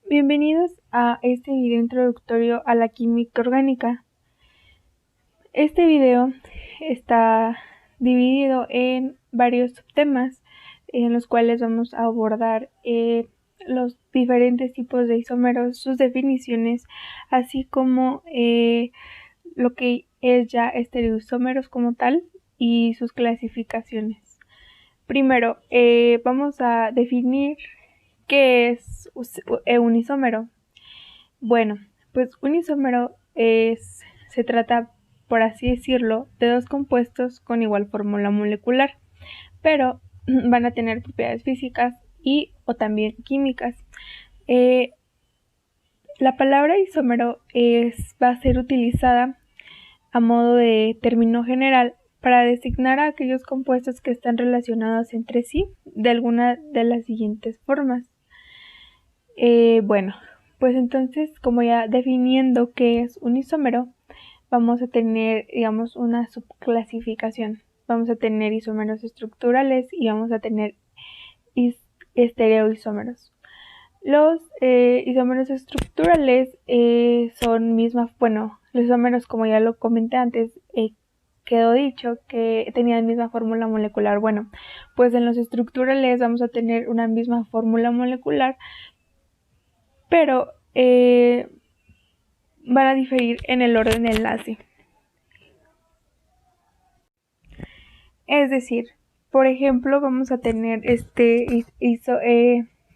Bienvenidos a este video introductorio a la química orgánica. Este video está dividido en varios subtemas en los cuales vamos a abordar los diferentes tipos de isómeros, sus definiciones, así como lo que es ya estereoisómeros como tal y sus clasificaciones. Primero, vamos a definir qué es un isómero. Bueno, pues un isómero se trata, por así decirlo, de dos compuestos con igual fórmula molecular, pero van a tener propiedades físicas y o también químicas. La palabra isómero va a ser utilizada a modo de término general para designar a aquellos compuestos que están relacionados entre sí de alguna de las siguientes formas. Bueno, pues entonces, como ya definiendo qué es un isómero, vamos a tener, digamos, una subclasificación. Vamos a tener isómeros estructurales y vamos a tener estereoisómeros. Los isómeros estructurales son los isómeros, como ya lo comenté antes, quedó dicho que tenían misma fórmula molecular. Bueno, pues en los estructurales vamos a tener una misma fórmula molecular, pero van a diferir en el orden de enlace. Es decir, por ejemplo, vamos a tener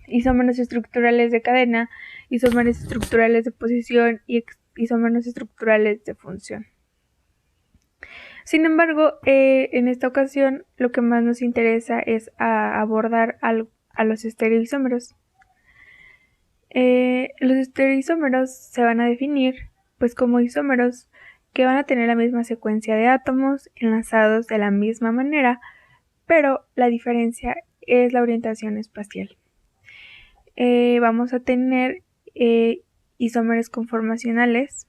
isómeros estructurales de cadena, isómeros estructurales de posición y isómeros estructurales de función. Sin embargo, en esta ocasión lo que más nos interesa es abordar a los estereoisómeros. Los estereoisómeros se van a definir pues como isómeros que van a tener la misma secuencia de átomos enlazados de la misma manera, pero la diferencia es la orientación espacial. Vamos a tener isómeros conformacionales.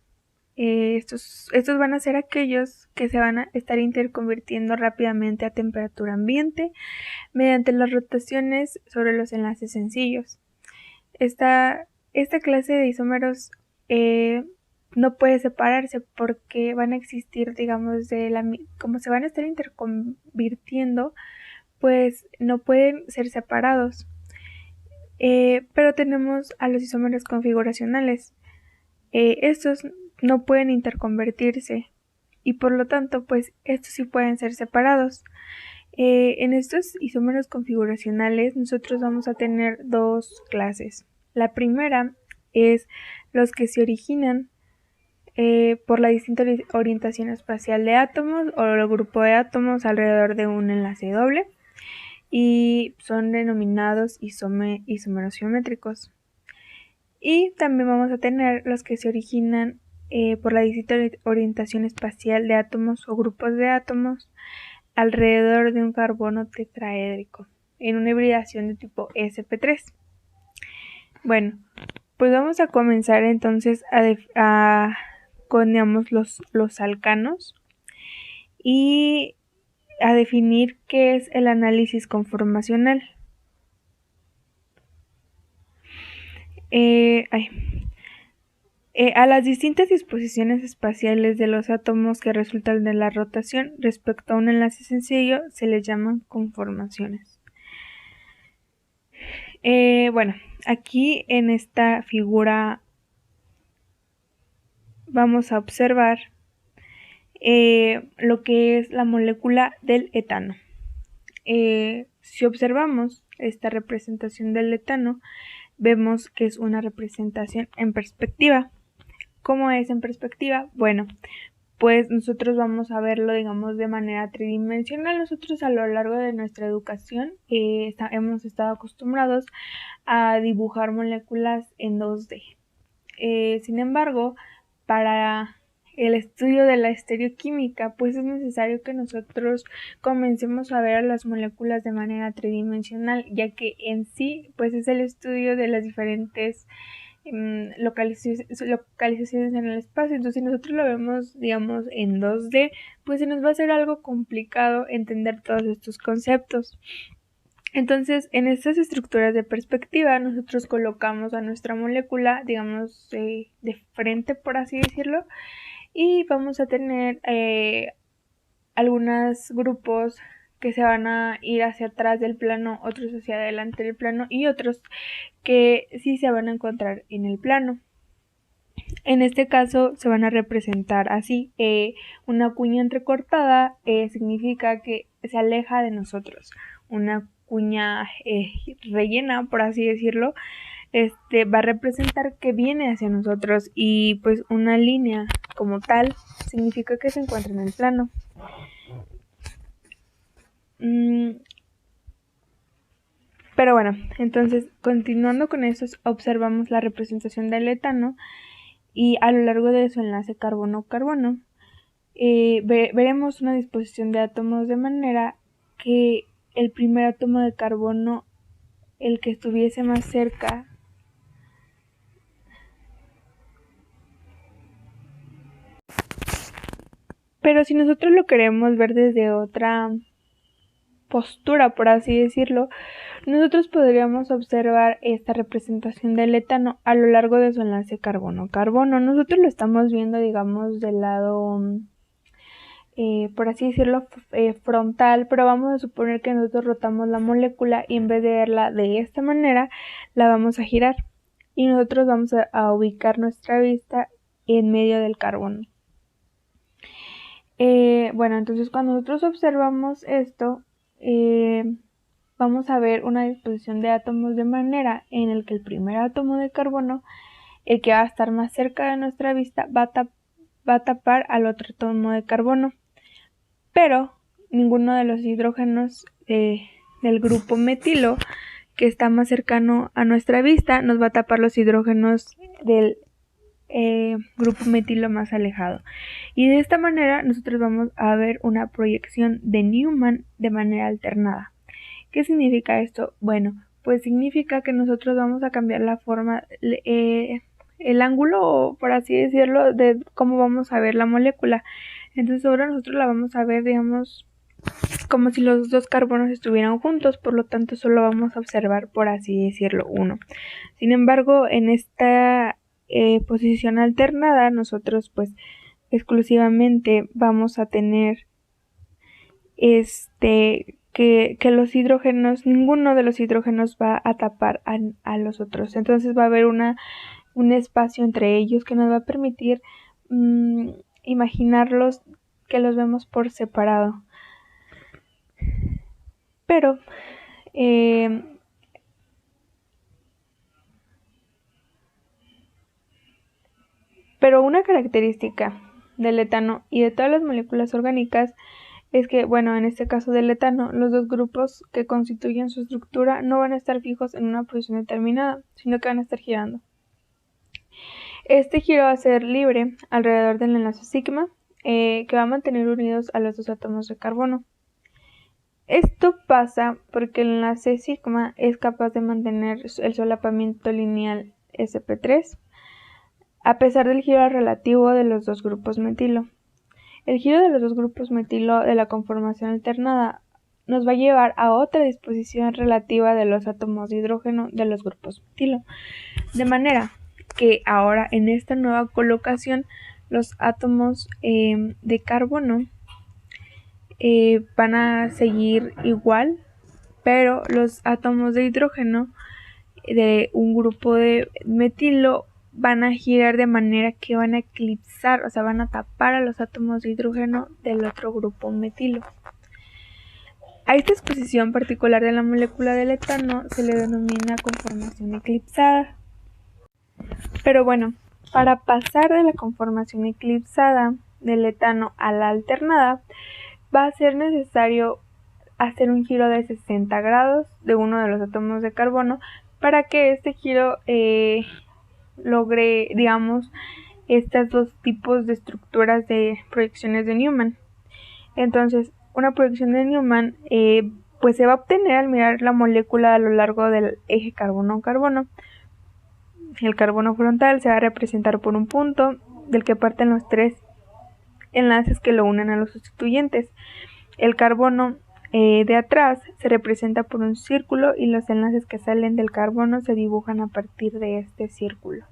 Estos van a ser aquellos que se van a estar interconvirtiendo rápidamente a temperatura ambiente mediante las rotaciones sobre los enlaces sencillos. Esta clase de isómeros no puede separarse porque van a existir, digamos, como se van a estar interconvirtiendo, pues no pueden ser separados. Pero tenemos a los isómeros configuracionales. Estos no pueden interconvertirse y por lo tanto, pues estos sí pueden ser separados. En estos isómeros configuracionales nosotros vamos a tener dos clases. La primera es los que se originan por la distinta orientación espacial de átomos o el grupo de átomos alrededor de un enlace doble y son denominados isómeros geométricos. Y también vamos a tener los que se originan por la distinta orientación espacial de átomos o grupos de átomos alrededor de un carbono tetraédrico en una hibridación de tipo sp3. Bueno, pues vamos a comenzar entonces con digamos, los alcanos y a definir qué es el análisis conformacional. A las distintas disposiciones espaciales de los átomos que resultan de la rotación respecto a un enlace sencillo se les llaman conformaciones. Bueno, aquí en esta figura vamos a observar lo que es la molécula del etano. Si observamos esta representación del etano, vemos que es una representación en perspectiva. ¿Cómo es en perspectiva? Bueno, pues nosotros vamos a verlo, digamos, de manera tridimensional. Nosotros a lo largo de nuestra educación hemos estado acostumbrados a dibujar moléculas en 2D. Sin embargo, para el estudio de la estereoquímica, pues es necesario que nosotros comencemos a ver a las moléculas de manera tridimensional, ya que en sí, pues es el estudio de las diferentes localizaciones en el espacio. Entonces, si nosotros lo vemos, digamos, en 2D, pues se nos va a hacer algo complicado entender todos estos conceptos. Entonces, en estas estructuras de perspectiva, nosotros colocamos a nuestra molécula, digamos, de frente, por así decirlo, y vamos a tener algunos grupos que se van a ir hacia atrás del plano, otros hacia adelante del plano y otros que sí se van a encontrar en el plano. En este caso se van a representar así. Una cuña entrecortada significa que se aleja de nosotros. Una cuña rellena, por así decirlo, va a representar que viene hacia nosotros, y pues una línea como tal significa que se encuentra en el plano. Pero bueno, entonces continuando con eso, observamos la representación del etano, y a lo largo de su enlace carbono-carbono veremos una disposición de átomos de manera que el primer átomo de carbono, el que estuviese más cerca, pero si nosotros lo queremos ver desde otra postura, por así decirlo, nosotros podríamos observar esta representación del etano a lo largo de su enlace carbono-carbono. Nosotros lo estamos viendo, digamos, del lado, por así decirlo, frontal, pero vamos a suponer que nosotros rotamos la molécula y en vez de verla de esta manera, la vamos a girar. Y nosotros vamos a ubicar nuestra vista en medio del carbono. Bueno, entonces cuando nosotros observamos esto, vamos a ver una disposición de átomos de manera en el que el primer átomo de carbono, el que va a estar más cerca de nuestra vista, va a tapar al otro átomo de carbono, pero ninguno de los hidrógenos del grupo metilo, que está más cercano a nuestra vista, nos va a tapar los hidrógenos del grupo metilo más alejado. Y de esta manera nosotros vamos a ver una proyección de Newman de manera alternada. ¿Qué significa esto? Bueno, pues significa que nosotros vamos a cambiar la forma, el ángulo, por así decirlo, de cómo vamos a ver la molécula. Entonces ahora nosotros la vamos a ver, digamos, como si los dos carbonos estuvieran juntos, por lo tanto solo vamos a observar, por así decirlo, uno. Sin embargo, en esta posición alternada, nosotros pues exclusivamente vamos a tener que los hidrógenos, ninguno de los hidrógenos va a tapar a los otros. Entonces va a haber un espacio entre ellos que nos va a permitir imaginarlos, que los vemos por separado. Pero una característica del etano y de todas las moléculas orgánicas es que, bueno, en este caso del etano, los dos grupos que constituyen su estructura no van a estar fijos en una posición determinada, sino que van a estar girando. Este giro va a ser libre alrededor del enlace sigma, que va a mantener unidos a los dos átomos de carbono. Esto pasa porque el enlace sigma es capaz de mantener el solapamiento lineal sp3, a pesar del giro relativo de los dos grupos metilo. El giro de los dos grupos metilo de la conformación alternada nos va a llevar a otra disposición relativa de los átomos de hidrógeno de los grupos metilo. De manera que ahora en esta nueva colocación los átomos de carbono van a seguir igual, pero los átomos de hidrógeno de un grupo de metilo van a girar de manera que van a eclipsar, o sea, van a tapar a los átomos de hidrógeno del otro grupo metilo. A esta exposición particular de la molécula del etano se le denomina conformación eclipsada. Pero bueno, para pasar de la conformación eclipsada del etano a la alternada, va a ser necesario hacer un giro de 60 grados de uno de los átomos de carbono para que este giro logre, digamos, estos dos tipos de estructuras de proyecciones de Newman. Entonces, una proyección de Newman pues se va a obtener al mirar la molécula a lo largo del eje carbono-carbono. El carbono frontal se va a representar por un punto del que parten los tres enlaces que lo unen a los sustituyentes. El carbono de atrás se representa por un círculo y los enlaces que salen del carbono se dibujan a partir de este círculo.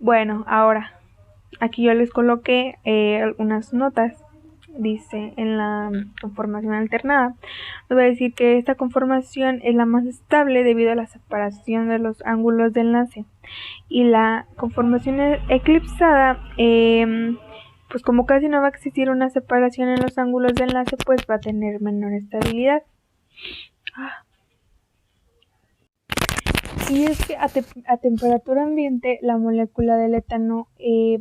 Bueno, ahora aquí yo les coloqué algunas notas. Dice en la conformación alternada, nos va a decir que esta conformación es la más estable debido a la separación de los ángulos de enlace, y la conformación eclipsada, pues como casi no va a existir una separación en los ángulos de enlace, pues va a tener menor estabilidad. Y es que a temperatura ambiente la molécula del etano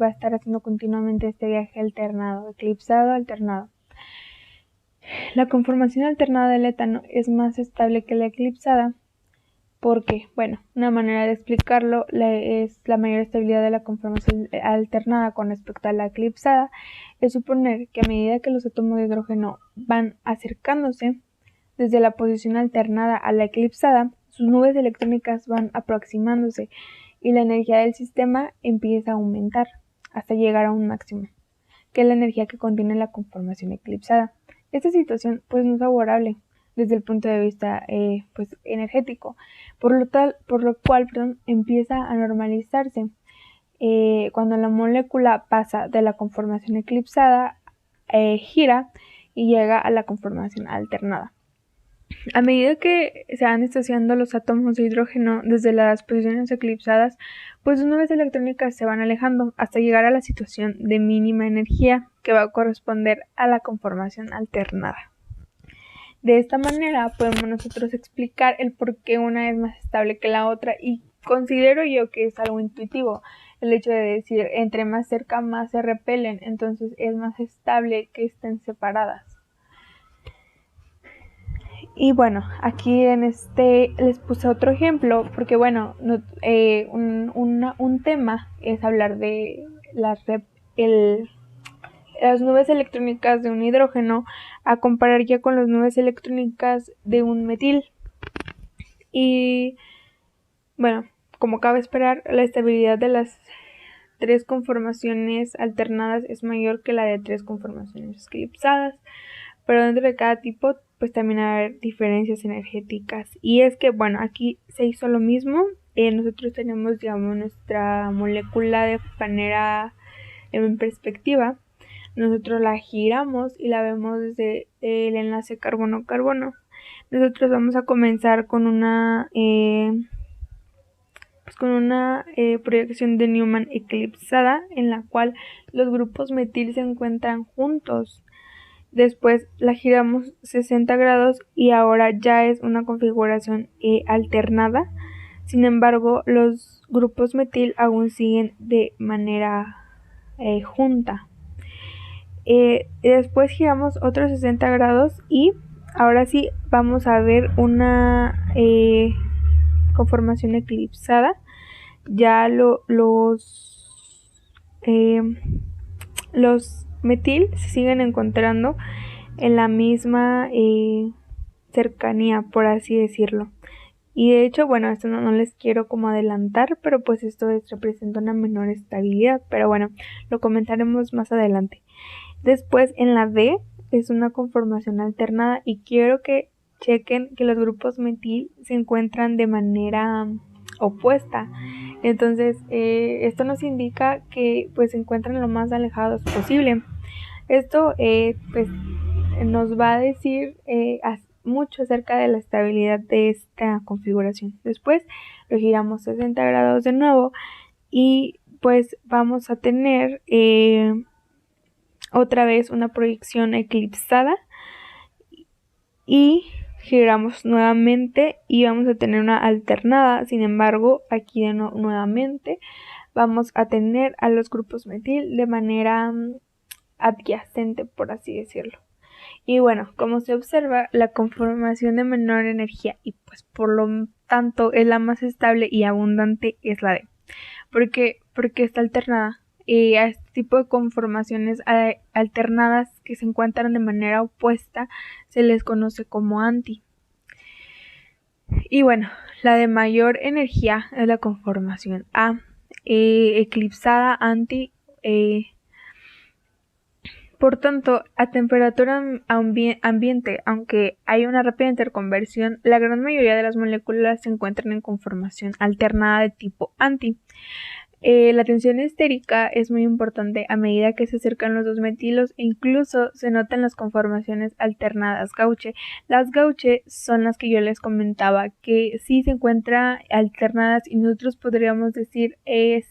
va a estar haciendo continuamente este viaje alternado, eclipsado, alternado. La conformación alternada del etano es más estable que la eclipsada porque, bueno, una manera de explicarlo es la mayor estabilidad de la conformación alternada con respecto a la eclipsada, es suponer que a medida que los átomos de hidrógeno van acercándose desde la posición alternada a la eclipsada, sus nubes electrónicas van aproximándose y la energía del sistema empieza a aumentar hasta llegar a un máximo, que es la energía que contiene la conformación eclipsada. Esta situación pues no es favorable desde el punto de vista pues energético, por lo cual empieza a normalizarse cuando la molécula pasa de la conformación eclipsada, gira y llega a la conformación alternada. A medida que se van distanciando los átomos de hidrógeno desde las posiciones eclipsadas, pues sus nubes electrónicas se van alejando hasta llegar a la situación de mínima energía que va a corresponder a la conformación alternada. De esta manera podemos nosotros explicar el por qué una es más estable que la otra, y considero yo que es algo intuitivo el hecho de decir entre más cerca más se repelen, entonces es más estable que estén separadas. Y bueno, aquí en les puse otro ejemplo porque bueno, un tema es hablar de las nubes electrónicas de un hidrógeno a comparar ya con las nubes electrónicas de un metil. Y bueno, como cabe esperar, la estabilidad de las 3 conformaciones alternadas es mayor que la de 3 conformaciones eclipsadas, pero dentro de cada tipo pues también hay diferencias energéticas. Y es que bueno, aquí se hizo lo mismo. Nosotros tenemos, digamos, nuestra molécula de manera en perspectiva. Nosotros la giramos y la vemos desde el enlace carbono-carbono. Nosotros vamos a comenzar con una proyección de Newman eclipsada, en la cual los grupos metil se encuentran juntos. Después la giramos 60 grados y ahora ya es una configuración alternada. Sin embargo, los grupos metil aún siguen de manera junta. Después giramos otros 60 grados y ahora sí vamos a ver una conformación eclipsada. Ya los metil se siguen encontrando en la misma cercanía, por así decirlo. Y de hecho, bueno, esto no les quiero como adelantar, pero pues esto representa una menor estabilidad, pero bueno, lo comentaremos más adelante. Después en la D es una conformación alternada y quiero que chequen que los grupos metil se encuentran de manera opuesta. Entonces esto nos indica que pues se encuentran lo más alejados posible. Esto pues nos va a decir mucho acerca de la estabilidad de esta configuración. Después lo giramos 60 grados de nuevo y pues vamos a tener otra vez una proyección eclipsada y giramos nuevamente y vamos a tener una alternada. Sin embargo, aquí nuevamente vamos a tener a los grupos metil de manera adyacente, por así decirlo. Y bueno, como se observa, la conformación de menor energía y pues por lo tanto es la más estable y abundante es la D. Porque está alternada. A este tipo de conformaciones alternadas que se encuentran de manera opuesta se les conoce como anti. Y bueno, la de mayor energía es la conformación A, eclipsada, anti, Por tanto, a temperatura ambiente, aunque hay una rápida interconversión, la gran mayoría de las moléculas se encuentran en conformación alternada de tipo anti. La tensión estérica es muy importante a medida que se acercan los dos metilos e incluso se notan las conformaciones alternadas gauche. Las gauche son las que yo les comentaba que sí se encuentran alternadas y nosotros podríamos decir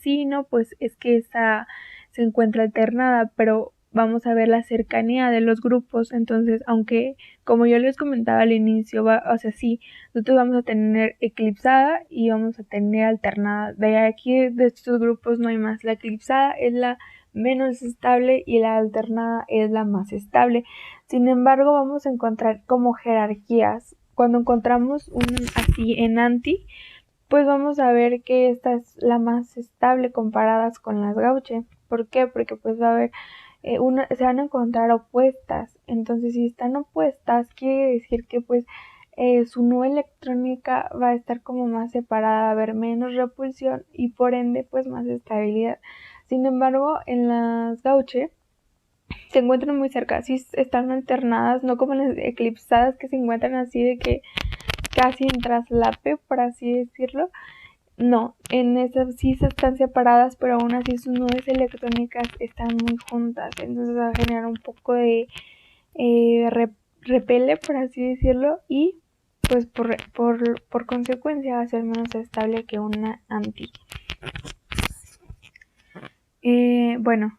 sí, no, pues es que esa se encuentra alternada, pero vamos a ver la cercanía de los grupos. Entonces, aunque como yo les comentaba al inicio, o sea, sí, nosotros vamos a tener eclipsada y vamos a tener alternada. De aquí, de estos grupos, no hay más. La eclipsada es la menos estable y la alternada es la más estable. Sin embargo, vamos a encontrar como jerarquías. Cuando encontramos un así en anti, pues vamos a ver que esta es la más estable comparadas con las gauche. ¿Por qué? Porque pues va a haber se van a encontrar opuestas. Entonces, si están opuestas, quiere decir que pues su nube electrónica va a estar como más separada, va a haber menos repulsión y por ende pues más estabilidad. Sin embargo, en las gauche se encuentran muy cerca, sí están alternadas, no como las eclipsadas que se encuentran así de que casi en traslape, por así decirlo. No, en esas sí se están separadas, pero aún así sus nubes electrónicas están muy juntas, entonces va a generar un poco de repele, por así decirlo, y pues por consecuencia va a ser menos estable que una anti. Bueno,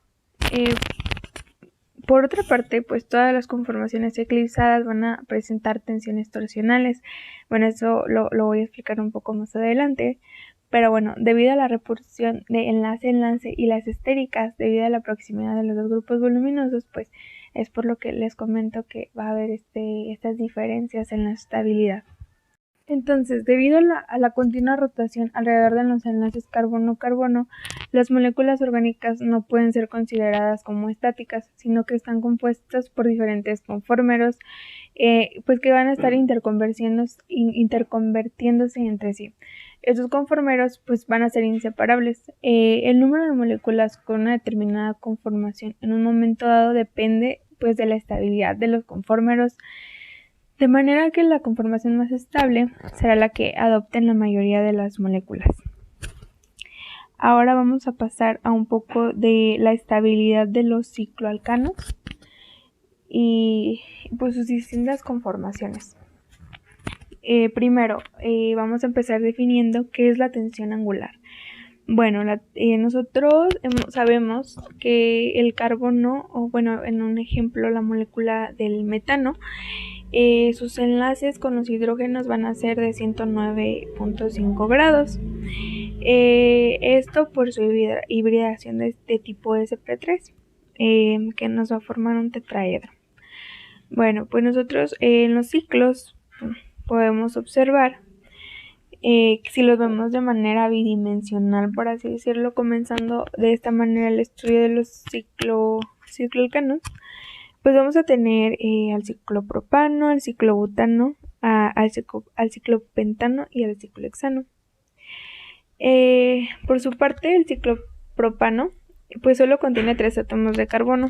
por otra parte, pues todas las conformaciones eclipsadas van a presentar tensiones torsionales. Bueno, eso lo voy a explicar un poco más adelante. Pero bueno, debido a la repulsión de enlace-enlace y las estéricas, debido a la proximidad de los dos grupos voluminosos, pues es por lo que les comento que va a haber estas diferencias en la estabilidad. Entonces, debido a la continua rotación alrededor de los enlaces carbono-carbono, las moléculas orgánicas no pueden ser consideradas como estáticas, sino que están compuestas por diferentes conformeros, pues que van a estar interconvertiéndose entre sí. Estos conformeros pues van a ser inseparables. El número de moléculas con una determinada conformación en un momento dado depende pues de la estabilidad de los conformeros, de manera que la conformación más estable será la que adopten la mayoría de las moléculas. Ahora vamos a pasar a un poco de la estabilidad de los cicloalcanos y pues sus distintas conformaciones. Primero, vamos a empezar definiendo qué es la tensión angular. Bueno, nosotros sabemos que el carbono, o bueno, en un ejemplo, la molécula del metano, sus enlaces con los hidrógenos van a ser de 109.5 grados. Esto por su hibridación de tipo sp3, que nos va a formar un tetraedro. Bueno, pues nosotros en los ciclos podemos observar, si los vemos de manera bidimensional, por así decirlo, comenzando de esta manera el estudio de los cicloalcanos, pues vamos a tener al ciclopropano, al ciclobutano, al ciclopentano y al ciclohexano. Por su parte, el ciclopropano pues solo contiene 3 átomos de carbono.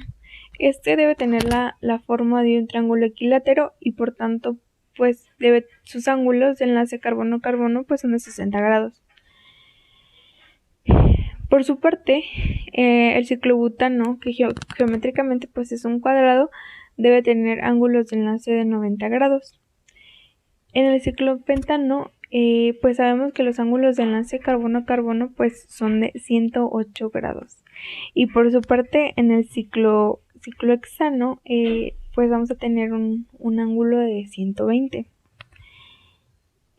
Este debe tener la forma de un triángulo equilátero y por tanto pues sus ángulos de enlace carbono-carbono pues son de 60 grados. Por su parte, el ciclobutano, que geométricamente pues es un cuadrado, debe tener ángulos de enlace de 90 grados. En el ciclopentano, pues sabemos que los ángulos de enlace carbono-carbono pues son de 108 grados. Y por su parte, en el ciclohexano, pues vamos a tener un ángulo de 120.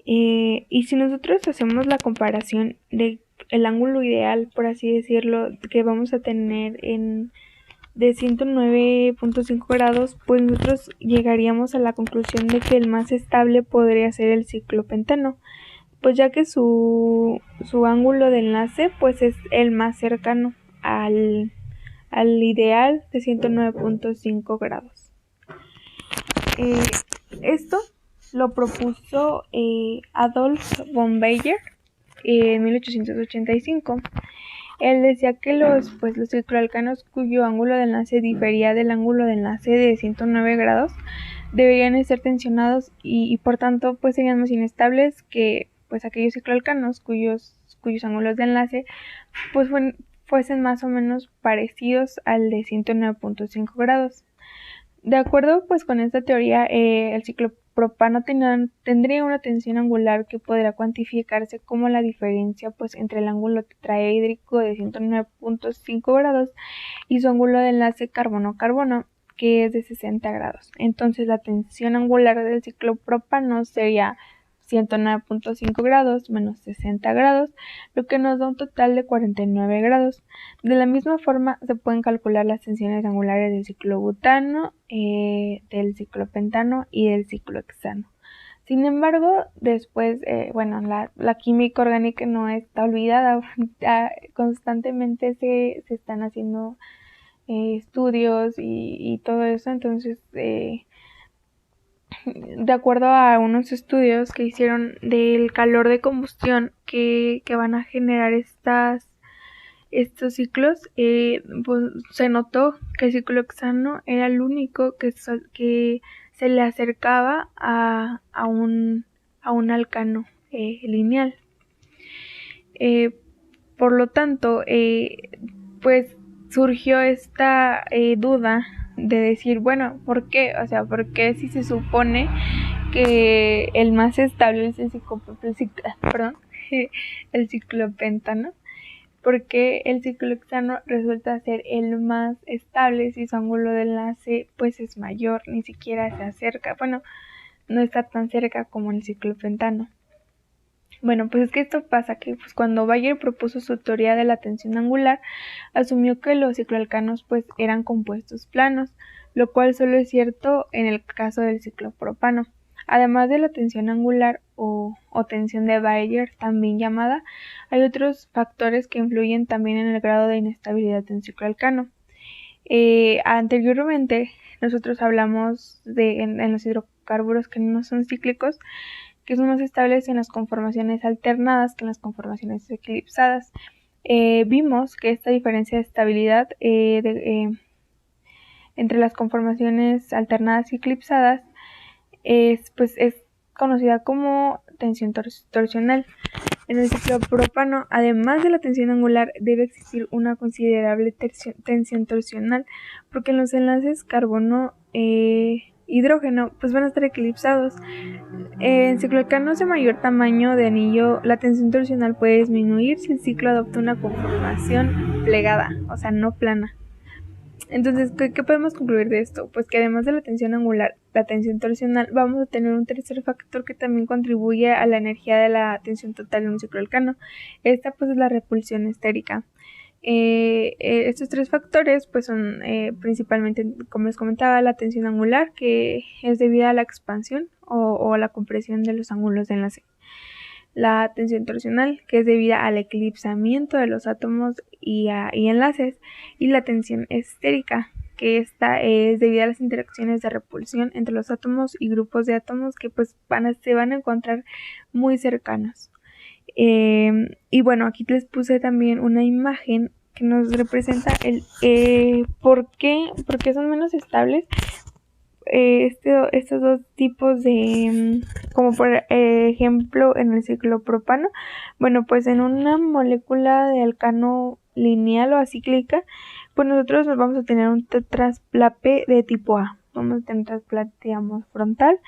Y si nosotros hacemos la comparación de el ángulo ideal, por así decirlo, que vamos a tener de 109.5 grados, pues nosotros llegaríamos a la conclusión de que el más estable podría ser el ciclopentano, pues ya que su ángulo de enlace pues es el más cercano al ideal de 109.5 grados. Esto lo propuso Adolf von Baeyer en 1885 Él decía que los cicloalcanos cuyo ángulo de enlace difería del ángulo de enlace de 109 grados deberían estar tensionados y por tanto pues serían más inestables que pues aquellos cicloalcanos cuyos ángulos de enlace pues fuesen más o menos parecidos al de 109.5 grados. De acuerdo pues con esta teoría, el ciclopropano tendría una tensión angular que podrá cuantificarse como la diferencia pues entre el ángulo tetraédrico de 109.5 grados y su ángulo de enlace carbono-carbono, que es de 60 grados. Entonces la tensión angular del ciclopropano sería 109.5 grados menos 60 grados, lo que nos da un total de 49 grados. De la misma forma se pueden calcular las tensiones angulares del ciclobutano, del ciclopentano y del ciclohexano. Sin embargo, después, la química orgánica no está olvidada, constantemente se están haciendo estudios y todo eso, entonces de acuerdo a unos estudios que hicieron del calor de combustión que van a generar estos ciclos, pues se notó que el ciclohexano era el único que se le acercaba a un alcano lineal. Por lo tanto, pues surgió esta duda de decir, bueno, ¿por qué? O sea, ¿por qué si se supone que el más estable es el ciclopentano? Porque el ciclohexano resulta ser el más estable si su ángulo de enlace pues es mayor, ni siquiera se acerca, bueno, no está tan cerca como el ciclopentano. Bueno, pues es que esto pasa que pues cuando Bayer propuso su teoría de la tensión angular, asumió que los cicloalcanos pues eran compuestos planos, lo cual solo es cierto en el caso del ciclopropano. Además de la tensión angular o tensión de Bayer, también llamada, hay otros factores que influyen también en el grado de inestabilidad de un cicloalcano. Anteriormente nosotros hablamos en los hidrocarburos que no son cíclicos, que son más estables en las conformaciones alternadas que en las conformaciones eclipsadas. Vimos que esta diferencia de estabilidad entre las conformaciones alternadas y eclipsadas es conocida como tensión torsional. En el ciclopropano, además de la tensión angular, debe existir una considerable tensión torsional, porque los enlaces carbono-hidrógeno pues van a estar eclipsados. En cicloalcanos de mayor tamaño de anillo, la tensión torsional puede disminuir si el ciclo adopta una conformación plegada, o sea, no plana. Entonces, ¿qué podemos concluir de esto? Pues que además de la tensión angular, la tensión torsional, vamos a tener un tercer factor que también contribuye a la energía de la tensión total en un cicloalcano. Esta pues es la repulsión estérica. Estos tres factores pues son principalmente, como les comentaba, la tensión angular, que es debida a la expansión o a la compresión de los ángulos de enlace. La tensión torsional, que es debida al eclipsamiento de los átomos y enlaces, y la tensión estérica, que esta es debida a las interacciones de repulsión entre los átomos y grupos de átomos que pues se van a encontrar muy cercanos. Y bueno, aquí les puse también una imagen que nos representa por qué son menos estables estos dos tipos de, como por ejemplo en el ciclopropano. Bueno, pues en una molécula de alcano lineal o acíclica, pues nosotros vamos a tener un trasplape de tipo A. Vamos a tener trasplape, digamos, frontal,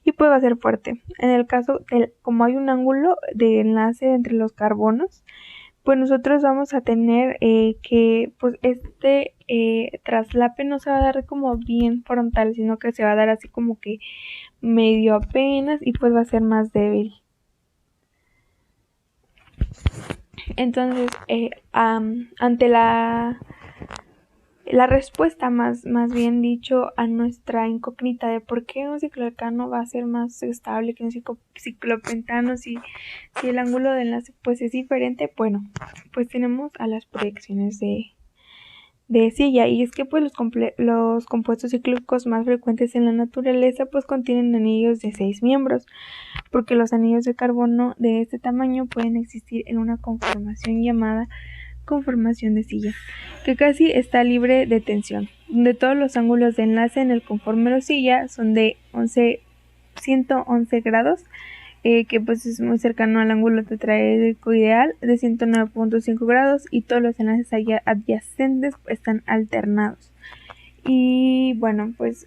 y pues va a ser fuerte. En el caso como hay un ángulo de enlace entre los carbonos, pues nosotros vamos a tener que pues este traslape no se va a dar como bien frontal, sino que se va a dar así como que medio apenas, y pues va a ser más débil. Entonces, ante la respuesta, más bien dicho, a nuestra incógnita de por qué un cicloalcano va a ser más estable que un ciclopentano si el ángulo de enlace pues es diferente, bueno, pues tenemos a las proyecciones de silla, y es que pues los compuestos cíclicos más frecuentes en la naturaleza pues contienen anillos de 6 miembros, porque los anillos de carbono de este tamaño pueden existir en una conformación llamada conformación de silla, que casi está libre de tensión, donde todos los ángulos de enlace en el conformero silla son de 111 grados, que pues es muy cercano al ángulo tetraédrico ideal de 109.5 grados, y todos los enlaces adyacentes están alternados. Y bueno, pues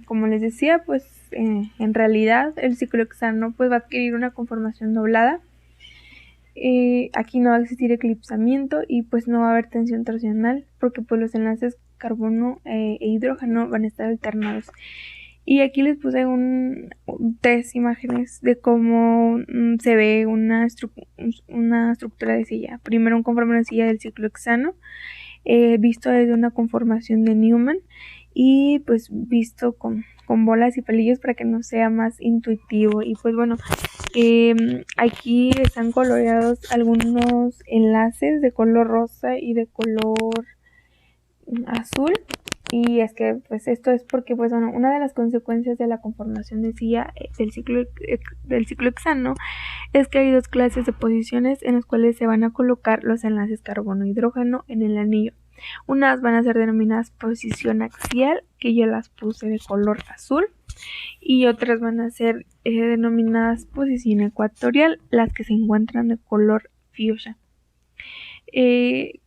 como les decía, pues en realidad el ciclohexano pues va a adquirir una conformación doblada. Aquí no va a existir eclipsamiento y pues no va a haber tensión torsional, porque pues los enlaces carbono e hidrógeno van a estar alternados. Y aquí les puse tres imágenes de cómo se ve una estructura de silla. Primero un conformero de silla del ciclohexano, visto desde una conformación de Newman, y pues visto con bolas y palillos para que nos sea más intuitivo. Y pues bueno, aquí están coloreados algunos enlaces de color rosa y de color azul, y es que pues esto es porque pues bueno, una de las consecuencias de la conformación de silla del ciclohexano es que hay dos clases de posiciones en las cuales se van a colocar los enlaces carbono-hidrógeno en el anillo. Unas van a ser denominadas posición axial, que yo las puse de color azul, y otras van a ser denominadas posición ecuatorial, las que se encuentran de color fuchsia.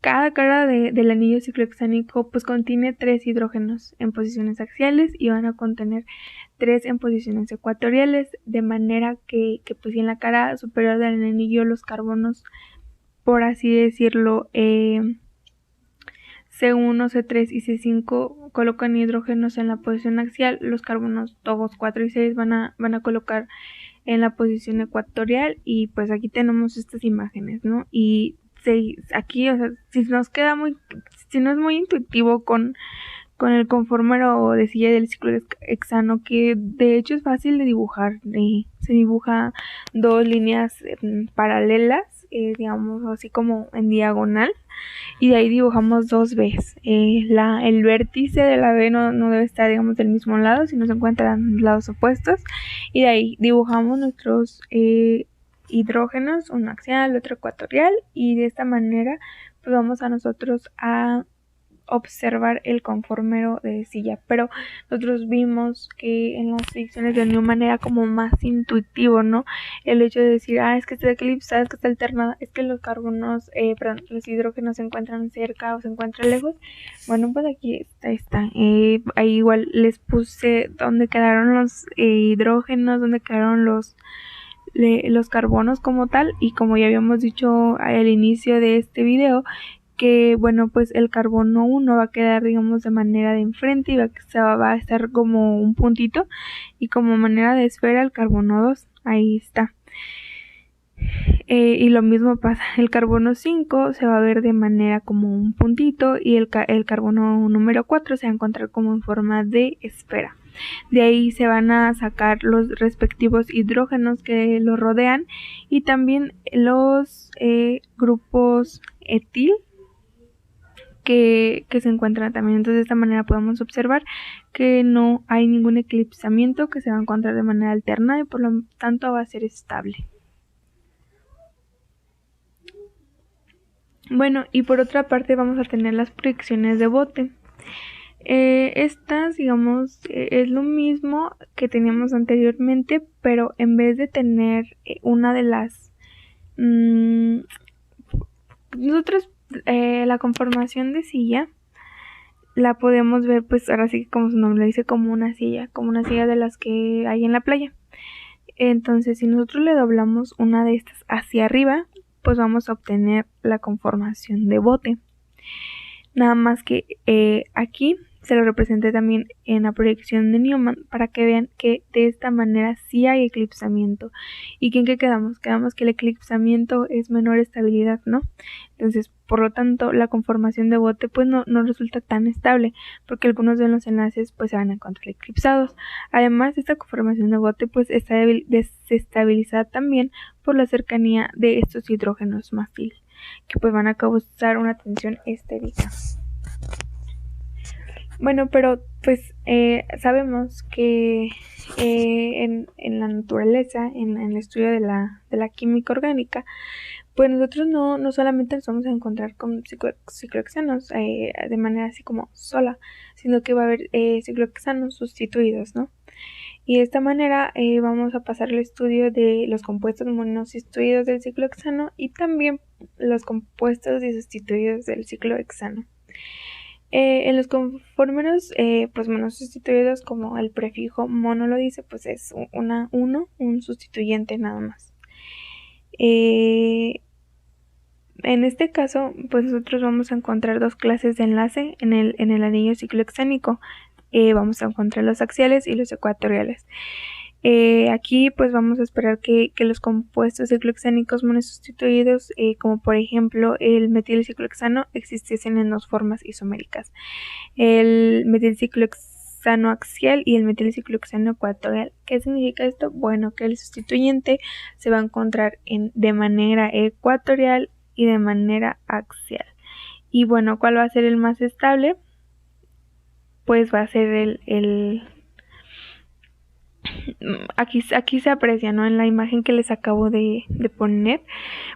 Cada cara del anillo ciclohexánico pues contiene 3 hidrógenos en posiciones axiales y van a contener 3 en posiciones ecuatoriales, de manera que pues en la cara superior del anillo los carbonos, por así decirlo, C1, C3 y C5 colocan hidrógenos en la posición axial. Los carbonos 2, 4 y 6 van a colocar en la posición ecuatorial, y pues aquí tenemos estas imágenes, ¿no? Y aquí, o sea, si no es muy intuitivo con el conformero de silla del ciclohexano, que de hecho es fácil de dibujar, se dibuja 2 líneas paralelas, digamos así como en diagonal, y de ahí dibujamos 2 Bs. El vértice de la B no debe estar, digamos, del mismo lado, sino se encuentran lados opuestos, y de ahí dibujamos nuestros hidrógenos, uno axial, otro ecuatorial, y de esta manera pues vamos a nosotros a observar el conformero de silla. Pero nosotros vimos que en las predicciones de Newman era como más intuitivo, ¿no? El hecho de decir, es que está eclipsada, es que está alternada, es que los carbonos, los hidrógenos se encuentran cerca o se encuentran lejos. Bueno, pues aquí está. Ahí igual les puse dónde quedaron los hidrógenos, dónde quedaron los carbonos como tal, y como ya habíamos dicho al inicio de este video, que bueno, pues el carbono 1 va a quedar, digamos, de manera de enfrente y va a estar como un puntito, y como manera de esfera el carbono 2, ahí está. Y lo mismo pasa, el carbono 5 se va a ver de manera como un puntito, y el carbono número 4 se va a encontrar como en forma de esfera. De ahí se van a sacar los respectivos hidrógenos que lo rodean, y también los grupos etil que se encuentran también. Entonces de esta manera podemos observar que no hay ningún eclipsamiento, que se va a encontrar de manera alternada y por lo tanto va a ser estable. Bueno, y por otra parte vamos a tener las proyecciones de bote. Estas, digamos, es lo mismo que teníamos anteriormente, pero en vez de tener una de las... nosotros la conformación de silla la podemos ver, pues ahora sí, como su nombre lo dice, como una silla de las que hay en la playa. Entonces, si nosotros le doblamos una de estas hacia arriba, pues vamos a obtener la conformación de bote. Nada más que aquí se lo representé también en la proyección de Newman para que vean que de esta manera sí hay eclipsamiento. ¿Y que en qué quedamos? Quedamos que el eclipsamiento es menor estabilidad, ¿no? Entonces, por lo tanto, la conformación de bote pues no resulta tan estable, porque algunos de los enlaces pues se van a encontrar eclipsados. Además, esta conformación de bote pues está desestabilizada también por la cercanía de estos hidrógenos mástil, que pues van a causar una tensión estérica. Bueno, pero pues sabemos que en la naturaleza, en el estudio de la química orgánica, pues nosotros no solamente nos vamos a encontrar con ciclohexanos de manera así como sola, sino que va a haber ciclohexanos sustituidos, ¿no? Y de esta manera vamos a pasar el estudio de los compuestos monosustituidos del ciclohexano y también los compuestos disustituidos del ciclohexano. En los conformeros pues monosustituidos, como el prefijo mono lo dice, pues es un sustituyente nada más. En este caso, pues nosotros vamos a encontrar dos clases de enlace en el anillo ciclohexánico. Vamos a encontrar los axiales y los ecuatoriales. Aquí pues vamos a esperar que los compuestos ciclohexánicos monosustituidos, como por ejemplo el metilciclohexano, existiesen en dos formas isoméricas: el metilciclohexano axial y el metilciclohexano ecuatorial. ¿Qué significa esto? Bueno, que el sustituyente se va a encontrar de manera ecuatorial y de manera axial. Y bueno, ¿cuál va a ser el más estable? Pues va a ser aquí se aprecia, ¿no? En la imagen que les acabo de poner,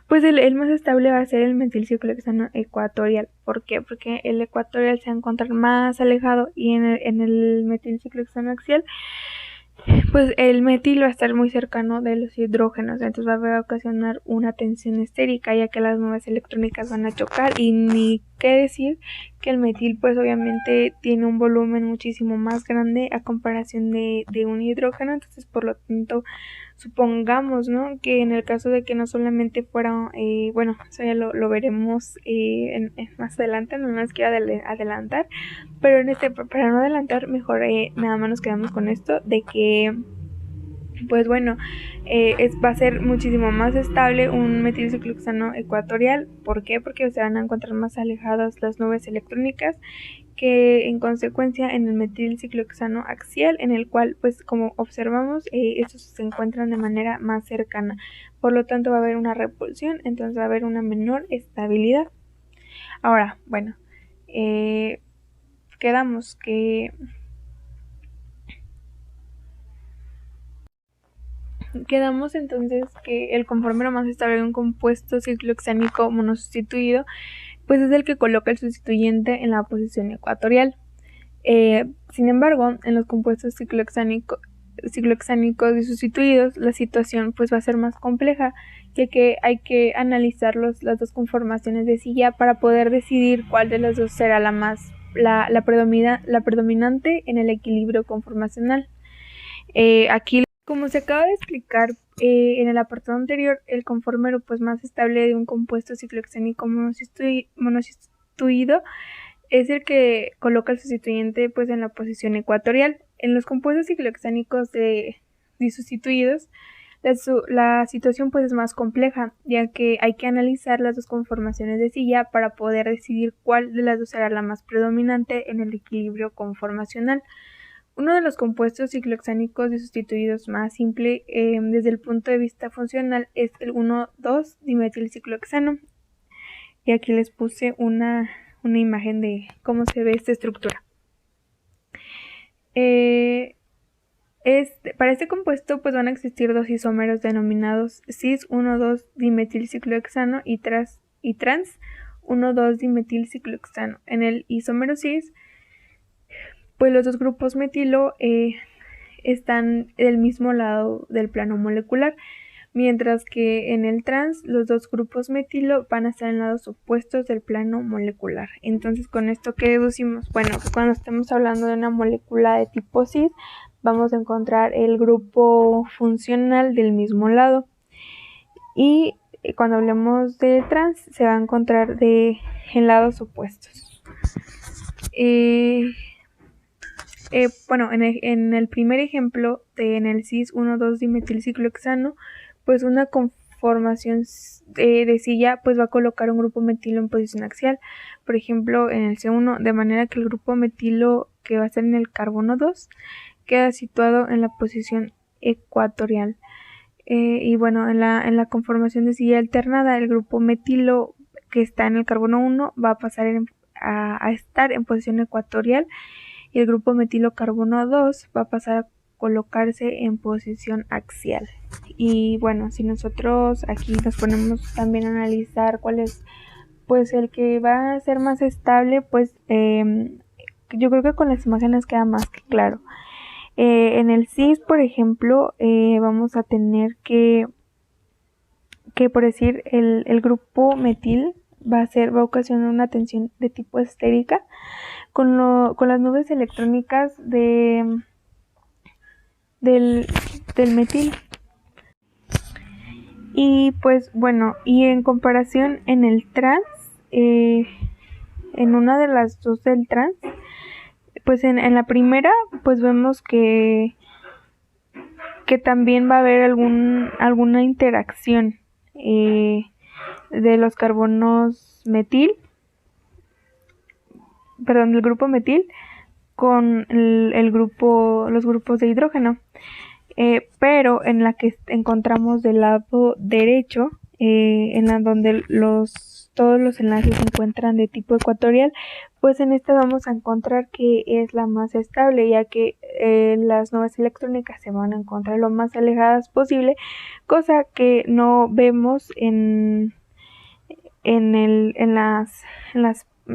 pues el más estable va a ser el metilciclohexano ecuatorial. ¿Por qué? Porque el ecuatorial se va a encontrar más alejado, y en el metilciclohexano axial, pues el metil va a estar muy cercano de los hidrógenos, entonces va a ocasionar una tensión estérica, ya que las nubes electrónicas van a chocar. Y ni qué decir que el metil pues obviamente tiene un volumen muchísimo más grande a comparación de un hidrógeno. Entonces, por lo tanto, supongamos, ¿no?, que en el caso de que no solamente fuera, bueno, eso ya lo veremos más adelante, no nos quiero adelantar, pero para no adelantar, mejor nada más nos quedamos con esto de que, pues bueno, va a ser muchísimo más estable un metilciclohexano ecuatorial. ¿Por qué? Porque se van a encontrar más alejadas las nubes electrónicas, que en consecuencia en el metilciclohexano axial, en el cual, pues como observamos, estos se encuentran de manera más cercana. Por lo tanto, va a haber una repulsión, entonces va a haber una menor estabilidad. Ahora, bueno, quedamos entonces que el conformero más estable de un compuesto ciclohexánico monosustituido pues es el que coloca el sustituyente en la posición ecuatorial. Sin embargo, en los compuestos ciclohexánicos sustituidos, la situación pues va a ser más compleja, ya que hay que analizar las dos conformaciones de silla para poder decidir cuál de las dos será la predominante en el equilibrio conformacional. Aquí, como se acaba de explicar en el apartado anterior, el conformero pues más estable de un compuesto ciclohexánico monosustituido es el que coloca el sustituyente pues en la posición ecuatorial. En los compuestos ciclohexánicos disustituidos, la situación pues es más compleja, ya que hay que analizar las dos conformaciones de silla para poder decidir cuál de las dos será la más predominante en el equilibrio conformacional. Uno de los compuestos ciclohexánicos disustituidos más simple desde el punto de vista funcional es el 1,2-dimetilciclohexano. Y aquí les puse una imagen de cómo se ve esta estructura. Para este compuesto pues van a existir dos isómeros denominados cis 1,2-dimetilciclohexano y trans 1,2-dimetilciclohexano. En el isómero cis, pues los dos grupos metilo están del mismo lado del plano molecular, mientras que en el trans los dos grupos metilo van a estar en lados opuestos del plano molecular. Entonces, con esto, ¿qué deducimos? Bueno, que cuando estemos hablando de una molécula de tipo cis, vamos a encontrar el grupo funcional del mismo lado, y cuando hablemos de trans se va a encontrar en lados opuestos. Bueno, en el primer ejemplo, en el cis 1,2-dimetilciclohexano, pues una conformación de silla pues va a colocar un grupo metilo en posición axial, por ejemplo en el C1, de manera que el grupo metilo que va a estar en el carbono 2 queda situado en la posición ecuatorial. Y bueno, en la conformación de silla alternada, el grupo metilo que está en el carbono 1 va a pasar a estar en posición ecuatorial, y el grupo metilo carbono 2 va a pasar a colocarse en posición axial. Y bueno, si nosotros aquí nos ponemos también a analizar cuál es pues el que va a ser más estable, pues yo creo que con las imágenes queda más que claro. En el cis, por ejemplo, vamos a tener que por decir el grupo metil va a ocasionar una tensión de tipo estérica con las nubes electrónicas del metil. Y pues bueno, y en comparación en el trans, en una de las dos del trans, pues en la primera pues vemos que también va a haber alguna interacción de los carbonos metil, del grupo metil con los grupos de hidrógeno. Pero en la que encontramos del lado derecho, en la donde todos los enlaces se encuentran de tipo ecuatorial, pues en esta vamos a encontrar que es la más estable, ya que las nubes electrónicas se van a encontrar lo más alejadas posible, cosa que no vemos en las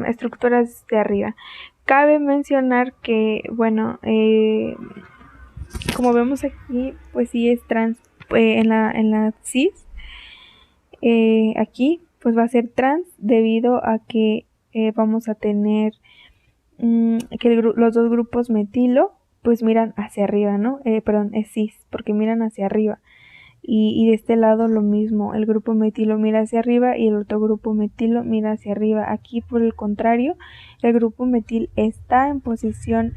estructuras de arriba. Cabe mencionar que, bueno, como vemos aquí, pues sí es trans en la cis. Aquí pues va a ser trans debido a que vamos a tener que los dos grupos metilo pues miran hacia arriba, ¿no? Perdón, es cis porque miran hacia arriba. Y de este lado lo mismo, el grupo metilo mira hacia arriba y el otro grupo metilo mira hacia arriba. Aquí por el contrario, el grupo metil está en posición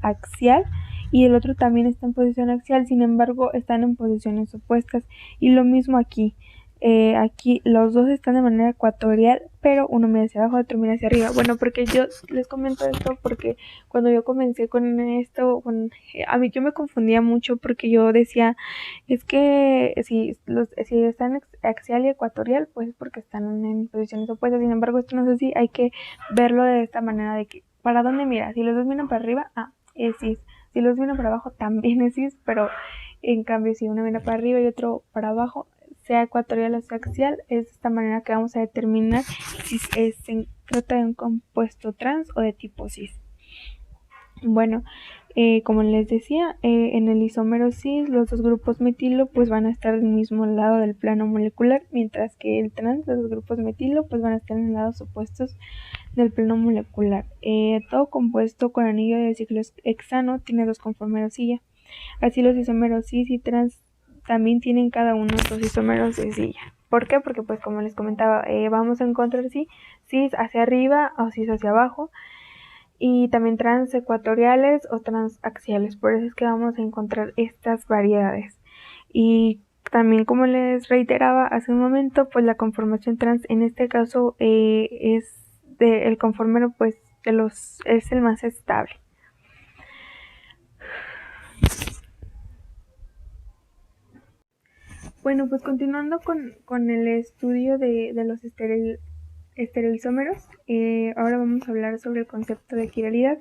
axial y el otro también está en posición axial, sin embargo están en posiciones opuestas. Y lo mismo aquí. Aquí los dos están de manera ecuatorial, pero uno mira hacia abajo, otro mira hacia arriba. Bueno, porque yo les comento esto porque cuando yo comencé con esto, a mí yo me confundía mucho porque yo decía, es que si están axial y ecuatorial, pues es porque están en posiciones opuestas. Sin embargo, esto no es así, hay que verlo de esta manera de que, ¿para dónde mira? Si los dos miran para arriba, es cis. Si los dos miran para abajo, también es cis, pero en cambio si uno mira para arriba y otro para abajo, sea ecuatorial o sea axial, es de esta manera que vamos a determinar si se trata de un compuesto trans o de tipo cis. Bueno, como les decía, en el isómero cis los dos grupos metilo pues van a estar del mismo lado del plano molecular, mientras que el trans, los dos grupos metilo pues van a estar en lados opuestos del plano molecular. Todo compuesto con anillo de ciclo hexano tiene dos conformeros silla. Así los isómeros cis y trans también tienen cada uno dos isómeros de silla. ¿Por qué? Porque pues como les comentaba, vamos a encontrar cis hacia arriba o cis hacia abajo y también trans ecuatoriales o transaxiales. Por eso es que vamos a encontrar estas variedades. Y también como les reiteraba hace un momento, pues la conformación trans en este caso es el conformero pues es el más estable. Bueno, pues continuando con el estudio de los estereoisómeros, ahora vamos a hablar sobre el concepto de quiralidad.